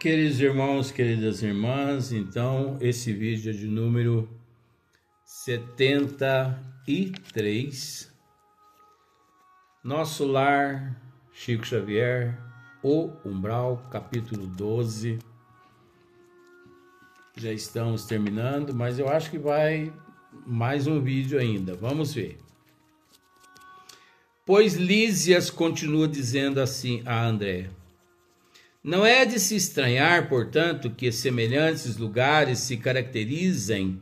Queridos irmãos, queridas irmãs, então esse vídeo é de número 73. Nosso Lar, Chico Xavier, O Umbral, capítulo 12. Já estamos terminando, mas eu acho que vai mais um vídeo ainda. Vamos ver. Pois Lísias continua dizendo assim a André: não é de se estranhar, portanto, que semelhantes lugares se caracterizem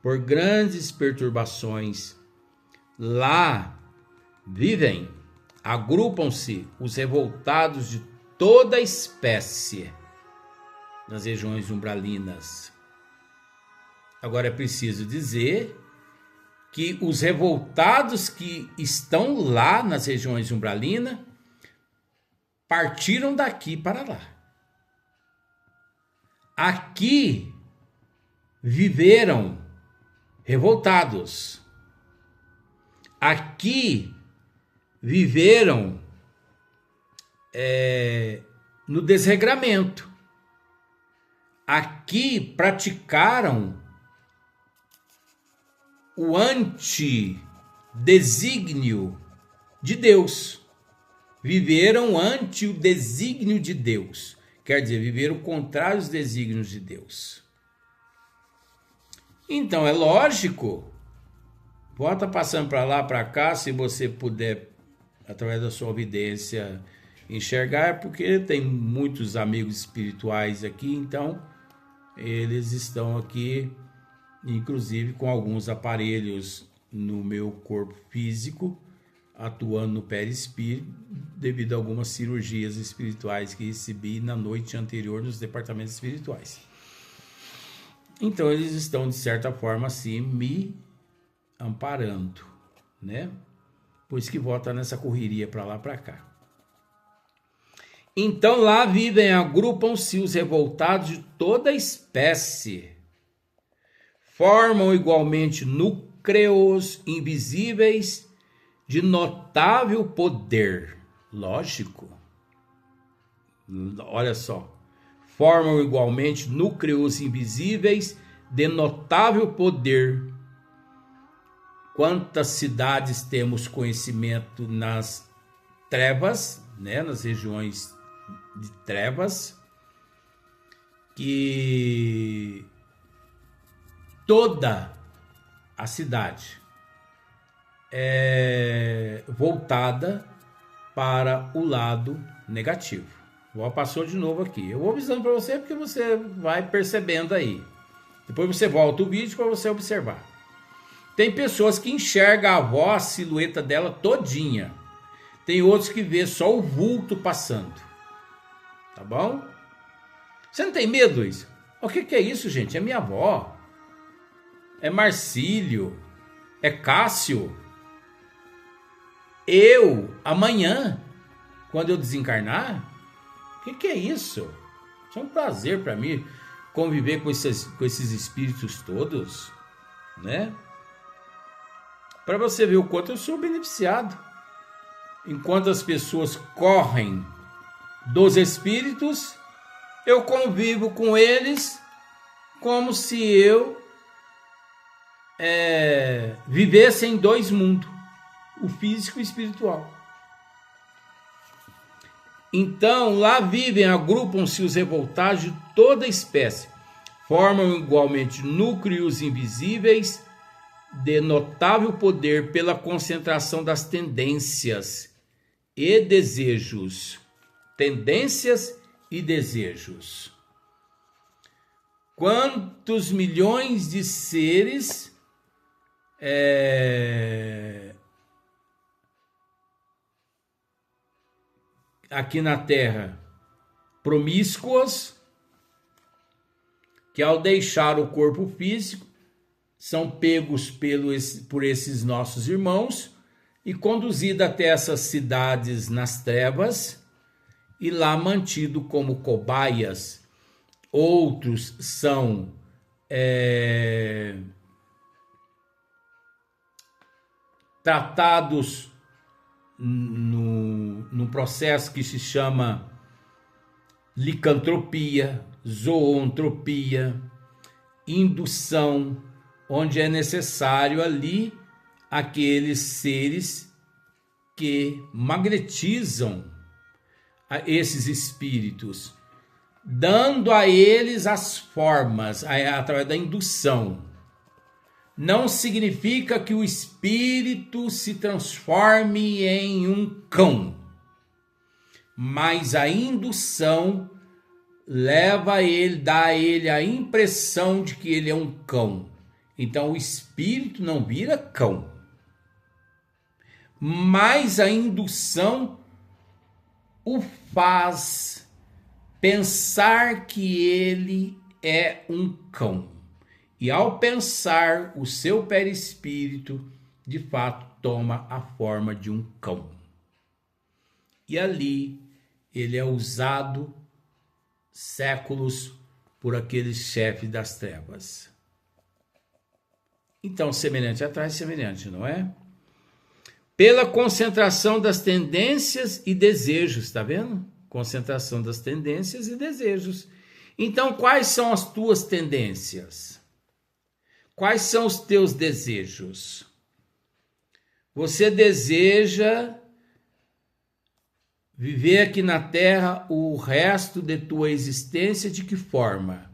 por grandes perturbações. Lá vivem, agrupam-se os revoltados de toda espécie nas regiões umbralinas. Agora é preciso dizer que os revoltados que estão lá nas regiões umbralinas partiram daqui para lá. Aqui viveram revoltados. Aqui viveram no desregramento. Aqui praticaram o antidesígnio de Deus. Viveram ante o desígnio de Deus. Quer dizer, viveram contrário aos desígnios de Deus. Então, é lógico. Volta passando para lá, para cá, se você puder, através da sua evidência, enxergar, porque tem muitos amigos espirituais aqui, então eles estão aqui, inclusive com alguns aparelhos no meu corpo físico, atuando no perispírito, devido a algumas cirurgias espirituais que recebi na noite anterior nos departamentos espirituais. Então eles estão, de certa forma, assim, me amparando, né? Por isso que volta nessa correria para lá, para cá. Então lá vivem, agrupam-se os revoltados de toda espécie. Formam igualmente núcleos invisíveis de notável poder. Lógico. Olha só. Formam igualmente núcleos invisíveis de notável poder. Quantas cidades temos conhecimento nas trevas, né? Nas regiões de trevas, que toda a cidade é voltada para o lado negativo. Vou passou de novo aqui. Eu vou avisando para você porque você vai percebendo aí. Depois você volta o vídeo para você observar. Tem pessoas que enxergam a avó, a silhueta dela todinha. Tem outros que vê só o vulto passando. Tá bom? Você não tem medo disso? O que é isso, gente? É minha avó. É Marcílio. É Cássio. Eu, amanhã, quando eu desencarnar, o que é isso? Isso é um prazer para mim conviver com esses espíritos todos, né? Para você ver o quanto eu sou beneficiado. Enquanto as pessoas correm dos espíritos, eu convivo com eles como se eu vivesse em dois mundos, o físico e o espiritual. Então, lá vivem, agrupam-se os revoltados de toda espécie, formam igualmente núcleos invisíveis de notável poder pela concentração das tendências e desejos. Tendências e desejos. Quantos milhões de seres aqui na Terra promíscuos, que ao deixar o corpo físico são pegos por esses nossos irmãos e conduzidos até essas cidades nas trevas e lá mantido como cobaias. Outros são tratados num processo que se chama licantropia, zoantropia, indução, onde é necessário ali aqueles seres que magnetizam esses espíritos, dando a eles as formas através da indução. Não significa que o espírito se transforme em um cão, mas a indução leva a ele, dá a ele a impressão de que ele é um cão. Então o espírito não vira cão, mas a indução o faz pensar que ele é um cão. E ao pensar, o seu perispírito, de fato, toma a forma de um cão. E ali ele é usado séculos por aqueles chefes das trevas. Então, semelhante atrai semelhante, não é? Pela concentração das tendências e desejos, tá vendo? Concentração das tendências e desejos. Então, quais são as tuas tendências? Quais são os teus desejos? Você deseja viver aqui na Terra o resto de tua existência de que forma?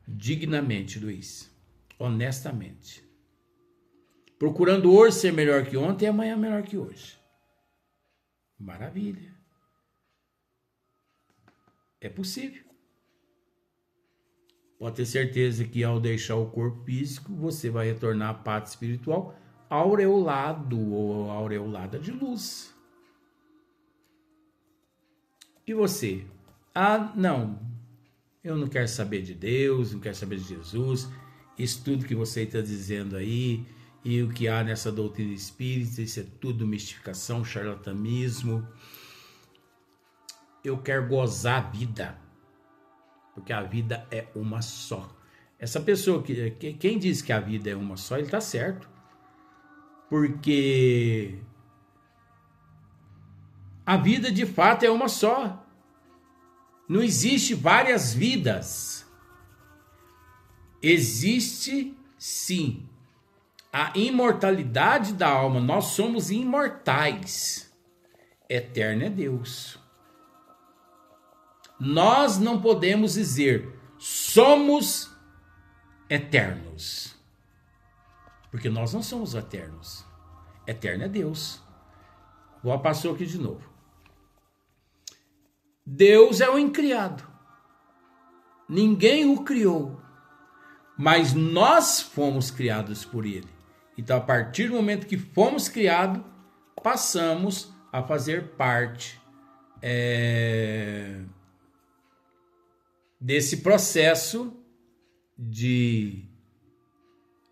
Dignamente, Luiz. Honestamente. Procurando hoje ser melhor que ontem e amanhã melhor que hoje. Maravilha. É possível. Pode ter certeza que ao deixar o corpo físico, você vai retornar à pátria espiritual aureolado ou aureolada de luz. E você? Ah, não. Eu não quero saber de Deus, não quero saber de Jesus. Isso tudo que você está dizendo aí e o que há nessa doutrina espírita, isso é tudo mistificação, charlatanismo. Eu quero gozar a vida. Porque a vida é uma só. Essa pessoa, quem diz que a vida é uma só, ele está certo. Porque a vida de fato é uma só. Não existe várias vidas. Existe, sim, a imortalidade da alma. Nós somos imortais. Eterno é Deus. Nós não podemos dizer somos eternos, porque nós não somos eternos. Eterno é Deus. Vou passar aqui de novo. Deus é o incriado. Ninguém o criou, mas nós fomos criados por ele. Então, a partir do momento que fomos criados, passamos a fazer parte desse processo de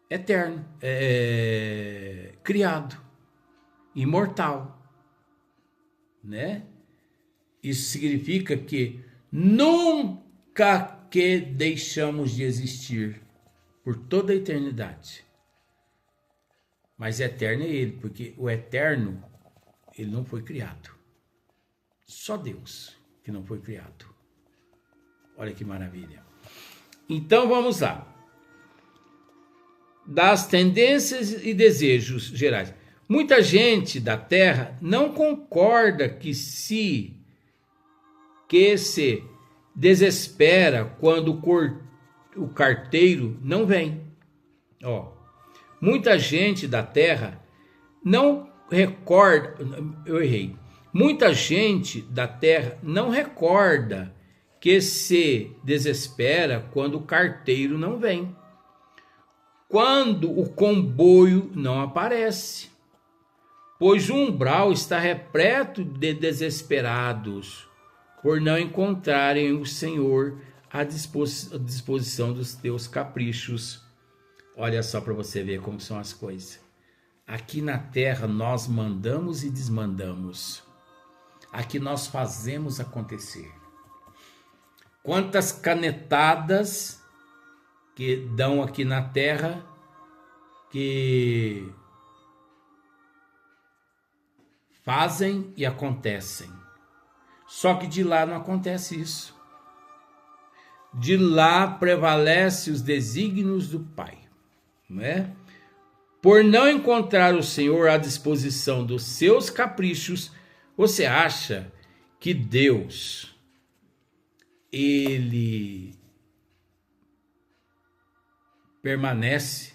eterno, criado, imortal, né? Isso significa que nunca que deixamos de existir por toda a eternidade. Mas eterno é ele, porque o eterno, ele não foi criado. Só Deus que não foi criado. Olha que maravilha. Então vamos lá. Das tendências e desejos gerais. Muita gente da Terra não concorda que se desespera quando o carteiro não vem. Muita gente da Terra não recorda. Eu errei. Muita gente da Terra não recorda que se desespera quando o carteiro não vem, quando o comboio não aparece, pois o umbral está repleto de desesperados por não encontrarem o Senhor à disposição dos teus caprichos. Olha só para você ver como são as coisas. Aqui na Terra nós mandamos e desmandamos. Aqui nós fazemos acontecer. Quantas canetadas que dão aqui na Terra que fazem e acontecem. Só que de lá não acontece isso. de lá prevalece os desígnios do Pai, não é? Por não encontrar o Senhor à disposição dos seus caprichos, você acha que Deus, ele permanece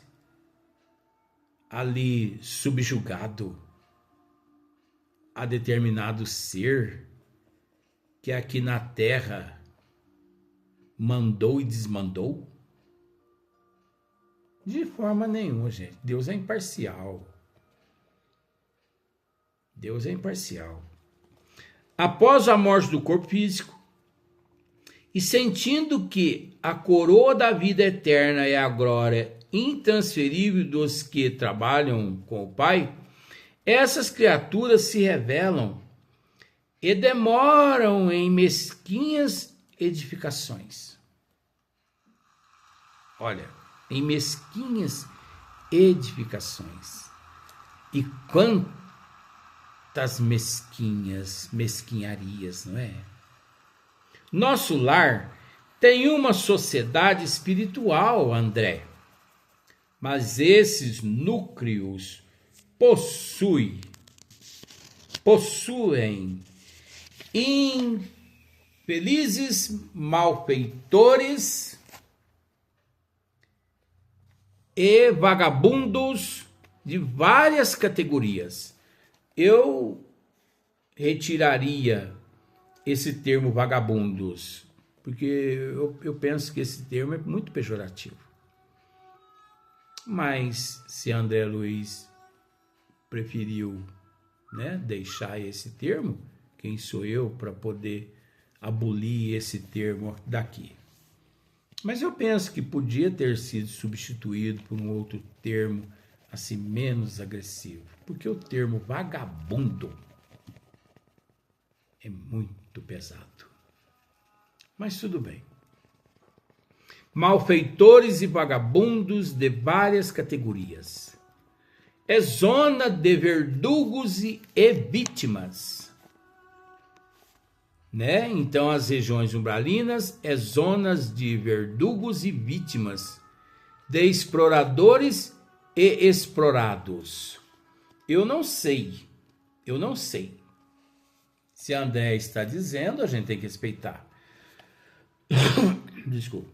ali subjugado a determinado ser que aqui na terra mandou e desmandou? De forma nenhuma, gente. Deus é imparcial. Deus é imparcial. Após a morte do corpo físico, e sentindo que a coroa da vida eterna é a glória intransferível dos que trabalham com o Pai, essas criaturas se revelam e demoram em mesquinhas edificações. Olha, em mesquinhas edificações. E quantas mesquinharias, não é? Nosso lar tem uma sociedade espiritual, André, mas esses núcleos possuem infelizes malfeitores e vagabundos de várias categorias. Eu retiraria esse termo vagabundos, porque eu penso que esse termo é muito pejorativo. Mas se André Luiz preferiu, né, deixar esse termo, quem sou eu para poder abolir esse termo daqui? Mas eu penso que podia ter sido substituído por um outro termo assim menos agressivo, porque o termo vagabundo é muito pesado. Mas tudo bem. Malfeitores e vagabundos de várias categorias. É zona de verdugos e vítimas. Né? Então as regiões umbralinas é zonas de verdugos e vítimas, de exploradores e explorados. Eu não sei. Se André está dizendo, a gente tem que respeitar. Desculpa.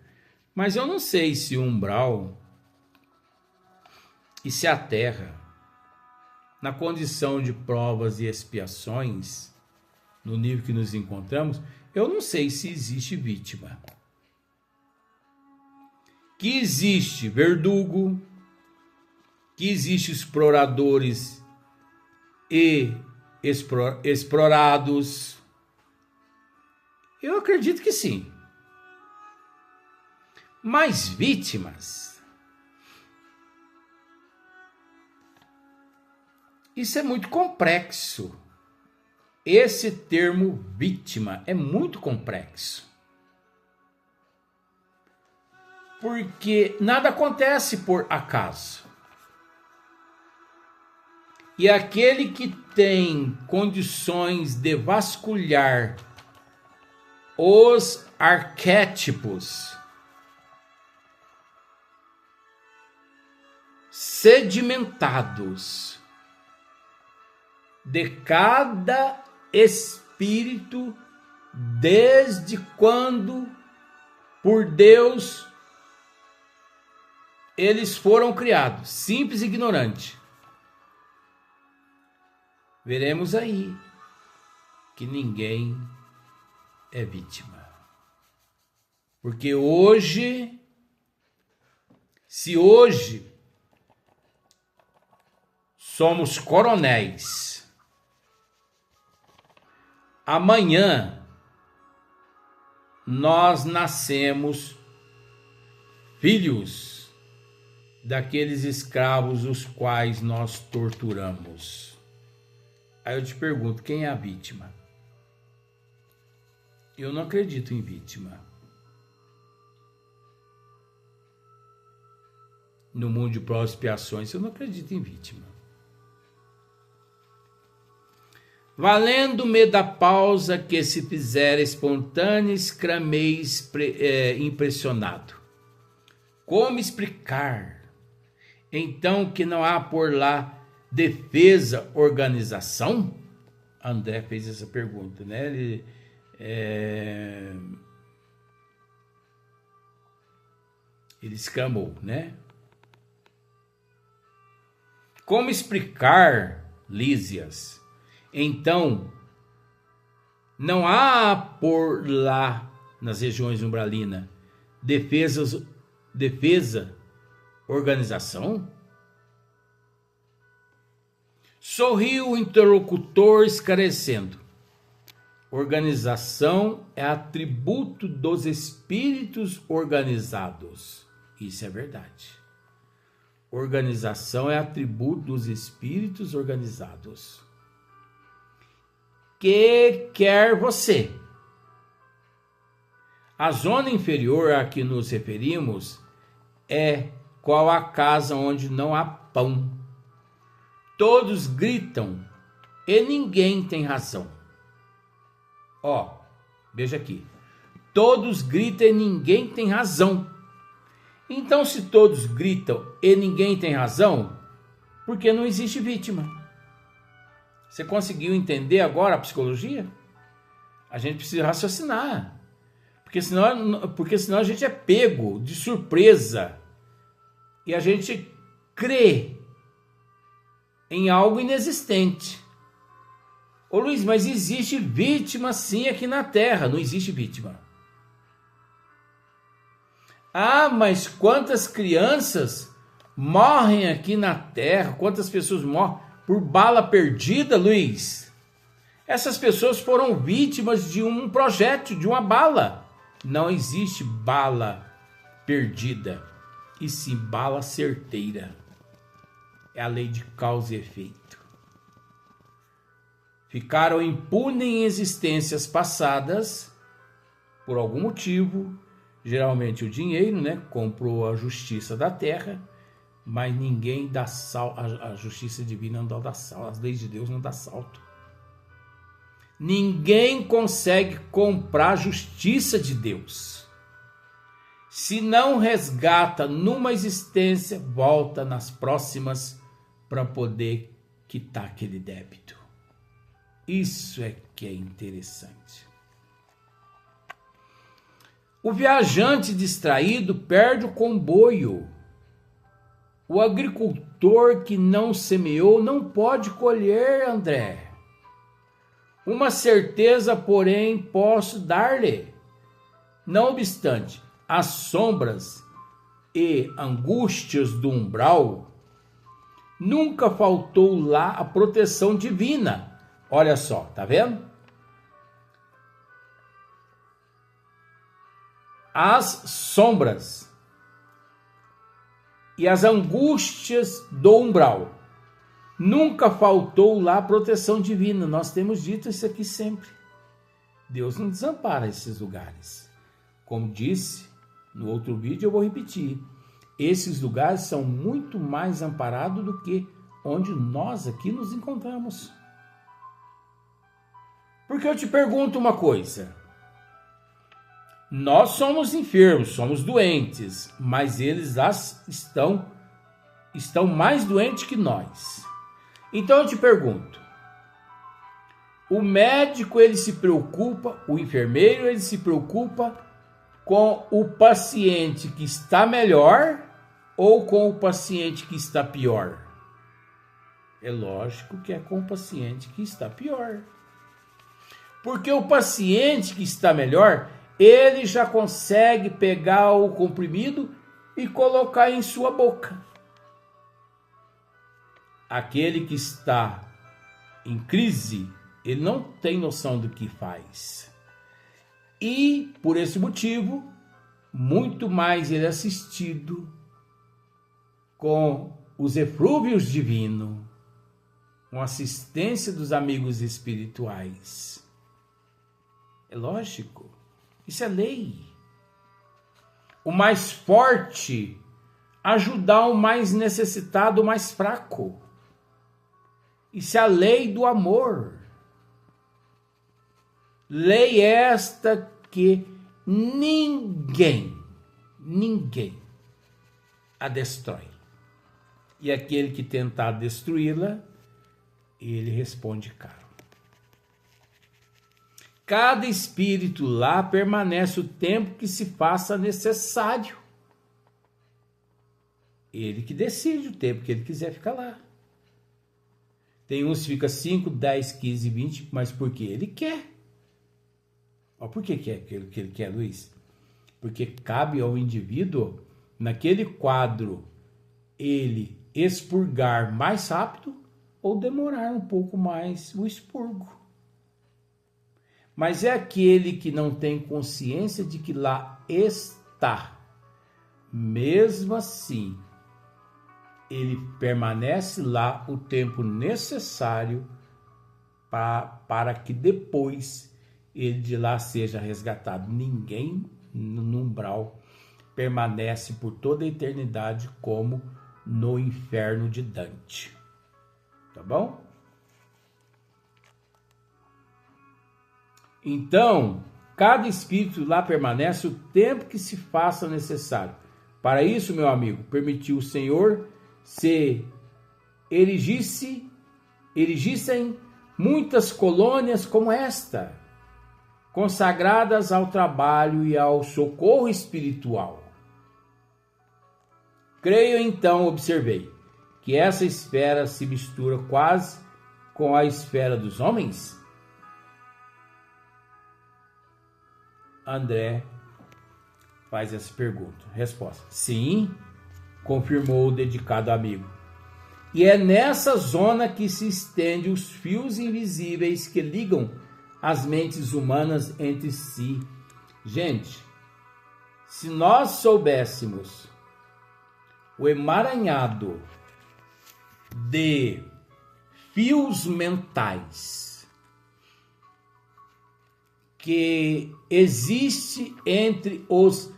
Mas eu não sei se o umbral e se a terra, na condição de provas e expiações, no nível que nos encontramos, eu não sei se existe vítima. Que existe verdugo, que existe exploradores e explorados. Eu acredito que sim. Mas vítimas, isso é muito complexo. Esse termo vítima é muito complexo. Porque nada acontece por acaso. E aquele que tem condições de vasculhar os arquétipos sedimentados de cada espírito, desde quando por Deus eles foram criados, simples e ignorante. Veremos aí que ninguém é vítima. Porque hoje, se hoje somos coronéis, amanhã nós nascemos filhos daqueles escravos os quais nós torturamos. Aí eu te pergunto, quem é a vítima? Eu não acredito em vítima. No mundo de provas e expiações, eu não acredito em vítima. Valendo-me da pausa que se fizera espontânea, exclameis impressionado. Como explicar, então, que não há por lá defesa, organização? André fez essa pergunta, né? Ele exclamou, né? Como explicar, Lísias? Então, não há por lá, nas regiões umbralinas, defesa, organização? Sorriu o interlocutor esclarecendo. Organização é atributo dos espíritos organizados. Isso é verdade. Organização é atributo dos espíritos organizados. Que quer você? A zona inferior a que nos referimos é qual a casa onde não há pão. Todos gritam e ninguém tem razão. Ó, veja aqui. Todos gritam e ninguém tem razão. Então, se todos gritam e ninguém tem razão, por que não existe vítima? Você conseguiu entender agora a psicologia? A gente precisa raciocinar. Porque senão a gente é pego de surpresa. E a gente crê em algo inexistente. Ô Luiz, mas existe vítima sim aqui na Terra. Não existe vítima. Ah, mas quantas crianças morrem aqui na Terra? Quantas pessoas morrem por bala perdida, Luiz? Essas pessoas foram vítimas de um projétil, de uma bala. Não existe bala perdida, e sim bala certeira. É a lei de causa e efeito. Ficaram impunes em existências passadas, por algum motivo, geralmente o dinheiro, né? Comprou a justiça da terra, mas ninguém dá salto, a justiça divina não dá salto, as leis de Deus não dá salto. Ninguém consegue comprar a justiça de Deus. Se não resgata numa existência, volta nas próximas para poder quitar aquele débito. Isso é que é interessante. O viajante distraído perde o comboio. O agricultor que não semeou não pode colher, André. Uma certeza, porém, posso dar-lhe. Não obstante, as sombras e angústias do umbral, nunca faltou lá a proteção divina. Olha só, tá vendo? As sombras e as angústias do umbral, nunca faltou lá a proteção divina. Nós temos dito isso aqui sempre. Deus não desampara esses lugares. Como disse no outro vídeo, eu vou repetir. Esses lugares são muito mais amparados do que onde nós aqui nos encontramos. Porque eu te pergunto uma coisa. Nós somos enfermos, somos doentes, mas eles estão mais doentes que nós. Então eu te pergunto, o médico ele se preocupa, o enfermeiro ele se preocupa com o paciente que está melhor ou com o paciente que está pior? É lógico que é com o paciente que está pior. Porque o paciente que está melhor, ele já consegue pegar o comprimido e colocar em sua boca. Aquele que está em crise, ele não tem noção do que faz. E, por esse motivo, muito mais ele é assistido com os eflúvios divinos, com a assistência dos amigos espirituais. É lógico, isso é lei. O mais forte ajudar o mais necessitado, o mais fraco. Isso é a lei do amor. Lei esta que ninguém a destrói. E aquele que tentar destruí-la, ele responde caro. Cada espírito lá permanece o tempo que se faça necessário. Ele que decide o tempo que ele quiser ficar lá. Tem uns que ficam 5, 10, 15, 20, mas porque ele quer. Por que é aquilo que ele quer, Luiz? Porque cabe ao indivíduo, naquele quadro, ele expurgar mais rápido ou demorar um pouco mais o expurgo. Mas é aquele que não tem consciência de que lá está. Mesmo assim, ele permanece lá o tempo necessário para que depois ele de lá seja resgatado. Ninguém no umbral permanece por toda a eternidade como no inferno de Dante. Tá bom? Então, cada espírito lá permanece o tempo que se faça necessário. Para isso, meu amigo, permitiu o Senhor se erigissem muitas colônias como esta, consagradas ao trabalho e ao socorro espiritual. Creio então, observei, que essa esfera se mistura quase com a esfera dos homens? André faz essa pergunta. Resposta: sim, confirmou o dedicado amigo. E é nessa zona que se estende os fios invisíveis que ligam as mentes humanas entre si. Gente, se nós soubéssemos o emaranhado de fios mentais que existe entre os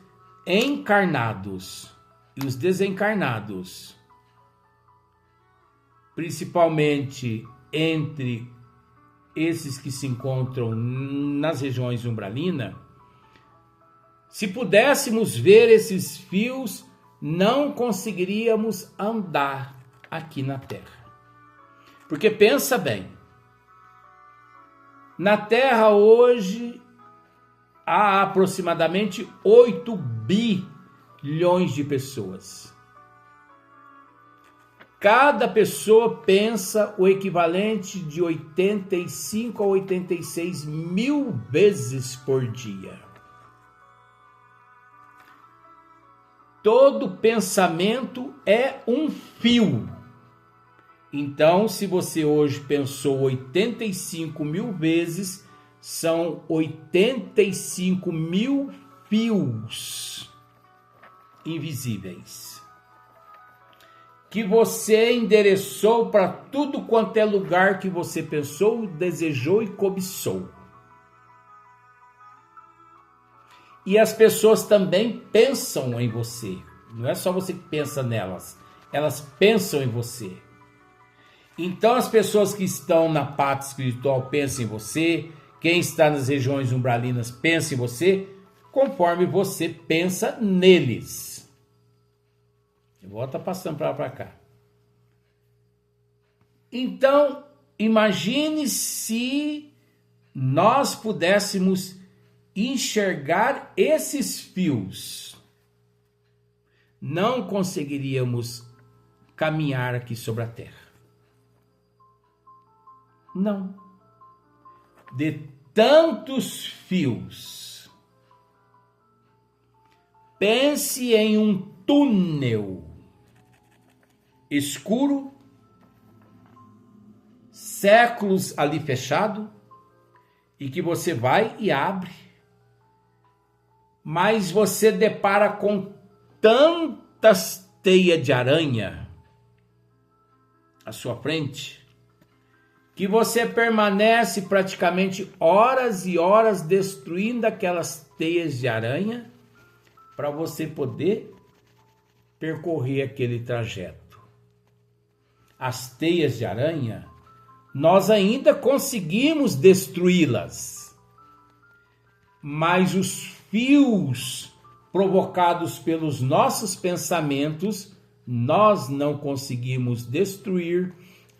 encarnados e os desencarnados, principalmente entre esses que se encontram nas regiões umbralinas, se pudéssemos ver esses fios, não conseguiríamos andar aqui na Terra. Porque pensa bem, na Terra hoje há aproximadamente 8 bilhões de pessoas. Cada pessoa pensa o equivalente de 85 a 86 mil vezes por dia. Todo pensamento é um fio. Então, se você hoje pensou 85 mil vezes, são 85 mil fios invisíveis que você endereçou para tudo quanto é lugar que você pensou, desejou e cobiçou. E as pessoas também pensam em você. Não é só você que pensa nelas, elas pensam em você. Então as pessoas que estão na pátria espiritual pensam em você, quem está nas regiões umbralinas pensa em você, conforme você pensa neles. Eu vou estar passando para lá para cá. Então, imagine se nós pudéssemos enxergar esses fios. Não conseguiríamos caminhar aqui sobre a Terra. Não. De tantos fios. Pense em um túnel escuro, séculos ali fechado, e que você vai e abre, mas você depara com tantas teias de aranha à sua frente, que você permanece praticamente horas e horas destruindo aquelas teias de aranha para você poder percorrer aquele trajeto. As teias de aranha, nós ainda conseguimos destruí-las. mas os fios provocados pelos nossos pensamentos nós não conseguimos destruir,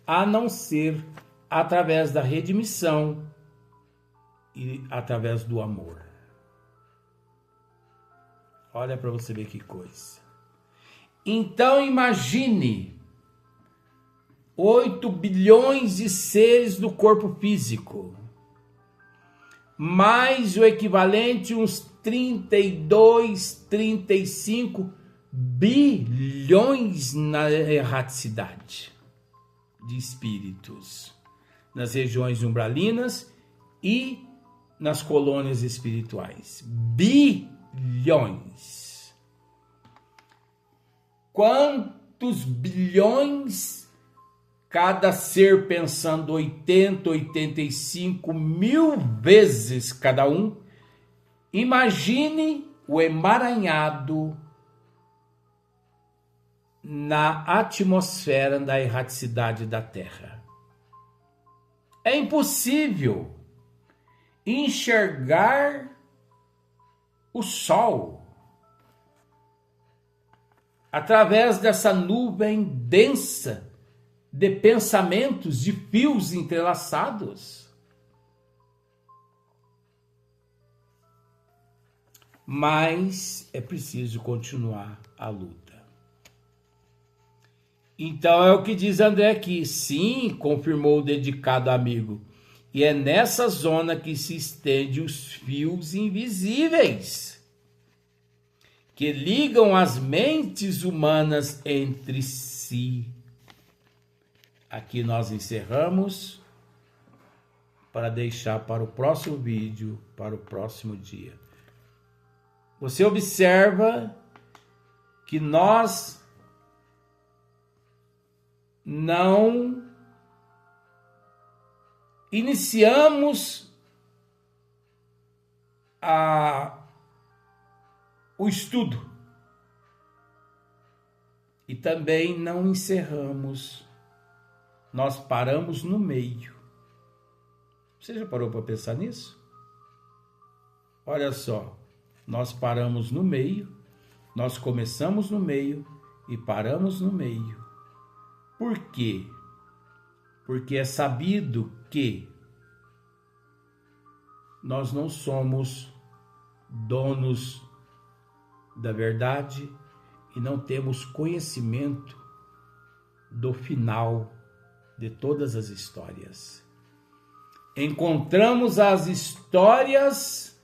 a não ser através da redimissão e através do amor. Olha para você ver que coisa. Então imagine 8 bilhões de seres do corpo físico, mais o equivalente a uns 32, 35 bilhões na erraticidade de espíritos, nas regiões umbralinas e nas colônias espirituais. Bilhões. Quantos bilhões cada ser pensando 80, 85 mil vezes cada um? Imagine o emaranhado na atmosfera da erraticidade da Terra. É impossível enxergar o Sol através dessa nuvem densa de pensamentos, de fios entrelaçados. Mas é preciso continuar a luta. Então é o que diz André aqui. Sim, confirmou o dedicado amigo. E é nessa zona que se estende os fios invisíveis, que ligam as mentes humanas entre si. Aqui nós encerramos para deixar para o próximo vídeo, para o próximo dia. Você observa que nós não iniciamos o estudo e também não encerramos, nós paramos no meio. Você já parou para pensar nisso? Olha só, nós paramos no meio, nós começamos no meio e paramos no meio. Por quê? Porque é sabido que nós não somos donos da verdade e não temos conhecimento do final de todas as histórias. Encontramos as histórias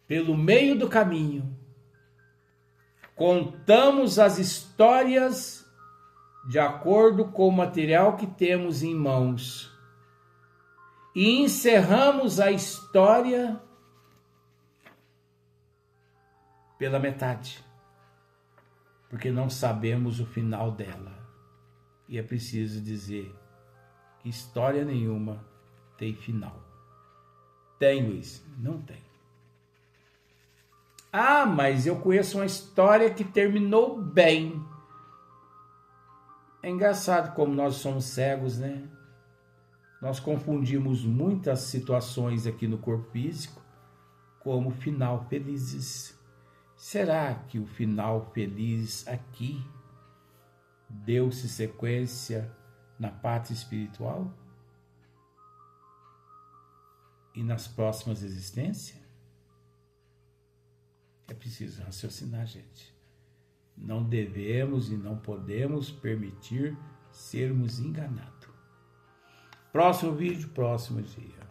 pelo meio do caminho. Contamos as histórias de acordo com o material que temos em mãos. E encerramos a história pela metade, porque não sabemos o final dela. E é preciso dizer que história nenhuma tem final. Tem, Luiz? Não tem. Ah, mas eu conheço uma história que terminou bem. É engraçado como nós somos cegos, né? Nós confundimos muitas situações aqui no corpo físico como final felizes. Será que o final feliz aqui deu-se sequência na pátria espiritual? E nas próximas existências? É preciso raciocinar, gente. Não devemos e não podemos permitir sermos enganados. Próximo vídeo, próximo dia.